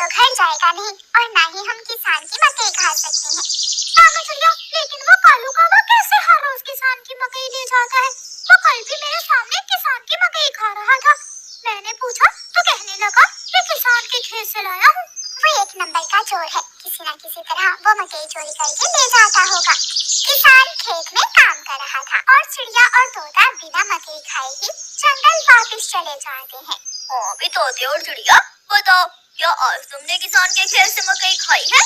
तो घर जाएगा नहीं और ना ही हम किसान की मकई खा सकते हैं। पागल चिड़िया, लेकिन वो कालू कौवा कैसे हर रोज किसान की मकई ले जाता है? वो कल भी मेरे सामने किसान की मकई खा रहा था। मैंने पूछा तो कहने लगा ये किसान के खेत से लाया हूँ। वो एक नंबर का चोर है, किसी न किसी तरह वो मकई चोरी करके ले जाता होगा। किसान खेत में काम कर रहा था और चिड़िया और तोता बिना मकई खाए ही जंगल वापस चले जाते हैं। हाँ भी तोते और चिड़िया, बताओ क्या आज तुमने किसान के खेत से मकई खाई है?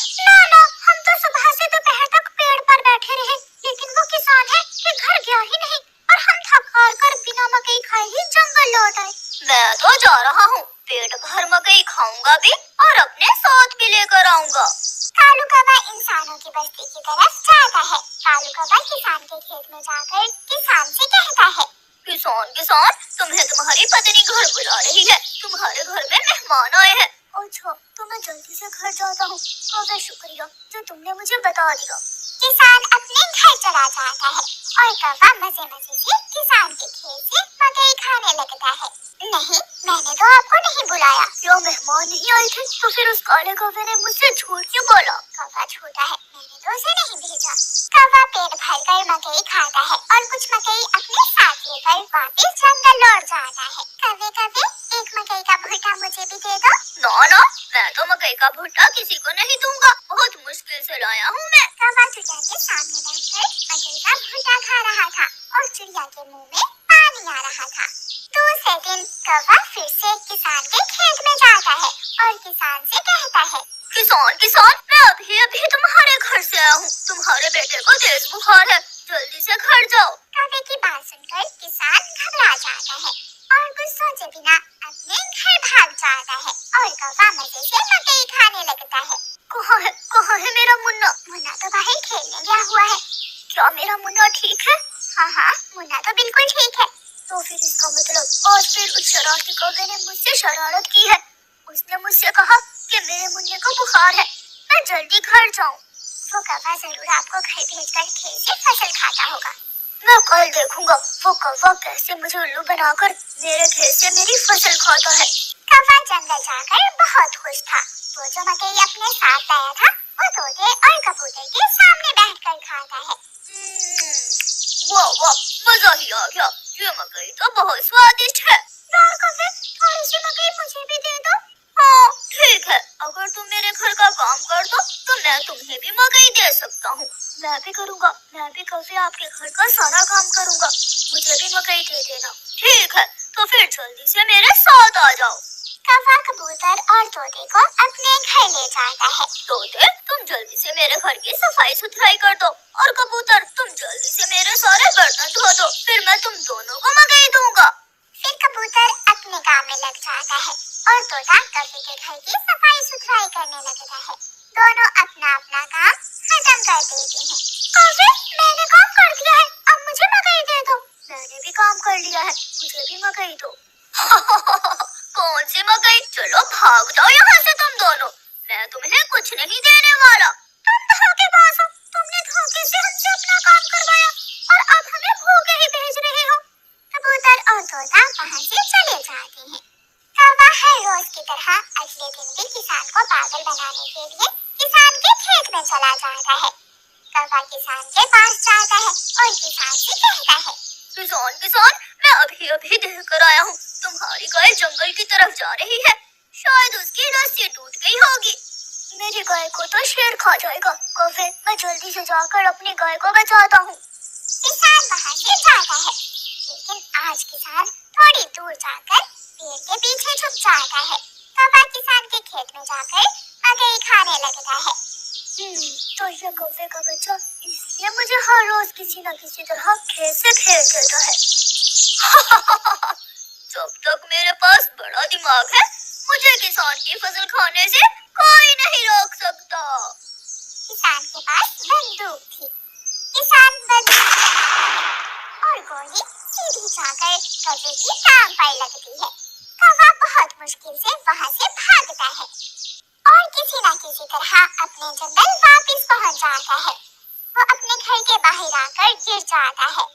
ना, हम तो सुबह से दोपहर तक पेड़ पर बैठे रहे, लेकिन वो किसान है कि घर गया ही नहीं और हम थक हार कर बिना मकई खाए ही जंगल लौट आए। मैं तो जा रहा हूँ, पेट भर मकई खाऊंगा भी और अपने साथ भी लेकर आऊंगा। कालू कौवा इंसानों की बस्ती की तरफ जाता है। कालू कौवा किसान के खेत में जाकर किसान से कहता है, किसान, तुम्हें तुम्हारी पत्नी घर बुला रही है, तुम्हारे घर में मेहमान आए हैं। अच्छा, तो मैं जल्दी से घर जाता हूँ। बहुत शुक्रिया जो तुमने मुझे बता दिया। किसान अपने घर चला जाता है और कौवा मजे मजे से किसान के खेत से मकई खाने लगता है। नहीं, मैंने तो आपको नहीं बुलाया। क्यों मेहमान नहीं आए थे? तो फिर उस काले कौवे ने मुझसे झूठ क्यों बोला? कौवा झूठा है, मैंने तो उसे नहीं भेजा। कौवा पेट भरकर मकई खाता है और कुछ मकई अपने साथ लेकर वापस जंगल लौट जाता है। कौवे एक मकई का भुट्टा मुझे भी दे दो। ना, मैं तो मकई का भुट्टा किसी को नहीं दूंगा, बहुत मुश्किल से लाया हूँ मैं। कौवा चिड़िया के सामने बैठकर मकई का भुट्टा खा रहा था और चिड़िया के मुंह में पानी आ रहा था। दूसरे दिन कौवा फिर से किसान के खेत में जाता है और किसान से कहता है, किसान, मैं अभी तुम्हारे घर से आया हूँ, तुम्हारे बेटे को तेज बुखार है, जल्दी से घर जाओ। कौवे की बात सुनकर किसान घबरा जाता है और कुछ सोचे बिना अपने घर भाग जाता है और कौवा मजे से मकई खाने लगता है। कहाँ है मेरा मुन्ना? मुन्ना तो बाहर खेलने गया हुआ है। क्या मेरा मुन्ना ठीक है? हाँ, मुन्ना तो बिल्कुल ठीक है। तो फिर इसका मतलब आज फिर उस शरारती कौवे ने मुझसे शरारत की है। उसने मुझसे कहा कि मेरे मुन्ने को बुखार है, मैं जल्दी घर जाऊँ। वो कौवा जरूर आपको घर भेजकर खेत से फसल खाता होगा। मैं कल देखूंगा वो कौवा कैसे मुझे उल्लू बनाकर मेरे खेत से मेरी फसल खाता है। कौवा जंगल जाकर बहुत खुश था। वो जो मकई अपने साथ लाया था वो तोते और कबूतर के सामने बैठकर खाता है। वाह, मजा ही आ गया, ये मकई तो बहुत स्वादिष्ट है। यार कौवे, थोड़ी सी मकई मुझे भी दे दो। हाँ ठीक है, अगर तुम मेरे घर का काम कर दो तो मैं तुम्हें भी मकई दे सकता हूँ। मैं भी करूँगा, मैं भी कल से आपके घर का सारा काम करूँगा, मुझे भी मकई दे देना। ठीक है, तो फिर जल्दी से मेरे साथ आ जाओ। कौवा कबूतर और तोते को अपने घर ले जाता है। तोते, तुम जल्दी से मेरे घर की सफाई सुथराई कर दो और कबूतर तुम जल्दी से मेरे सारे बर्तन धो दो, फिर मैं तुम दोनों को मकई दूंगा। फिर कबूतर अपने काम में लग जाता है और तोता कौवे के घर की सफाई सुथराई करने लगता है। दोनों अपना अपना काम खत्म कर देते हैं। कौवे, मैंने काम कर दिया है, अब मुझे मकई दे दो। मैंने भी काम कर लिया है, मुझे भी मकई दो। कौन सी मकई? चलो भाग जाओ यहाँ से तुम दोनों, मैं तुम्हें कुछ नहीं देने वाला। तुम धोखेबाज हो, तुमने धोखे से हमसे अपना काम करवाया और अब हमें भूखे ही भेज रहे हो। कबूतर और तोता वहाँ से चले जाते हैं। कौवा हर रोज की तरह अगले दिन भी किसान को पागल बनाने के लिए किसान के खेत में चला जाता है। कौवा किसान के पास जाता है और किसान से कहता है, किसान, मैं अभी देख कर आया हूँ, तुम्हारी गाय जंगल की तरफ जा रही है, शायद उसकी रस्सी टूट गई होगी। मेरी गाय को तो शेर खा जाएगा। कौवे, मैं जल्दी से जाकर अपनी गाय को बचाता हूँ। किसान वहाँ से जाता है, लेकिन आज किसान थोड़ी दूर जाकर पेड़ के पीछे छुप जाता है। कौवा किसान के खेत में जाकर मकई खाने लगता है। तो ये कौवे का बच्चा इसलिए मुझे हर रोज किसी न किसी तरह खेत से फेंक देता है। जब तक मेरे पास बड़ा दिमाग है, मुझे किसान की फसल खाने से कोई नहीं रोक सकता। किसान के पास बंदूक थी। किसान और गोली सीधी जाकर कौवे की टांग पर लगती है। कौवा बहुत मुश्किल से वहाँ से भागता है और किसी न किसी तरह अपने जंगल वापस पहुँच जाता है। वो अपने घर के बाहर आकर गिर जाता है।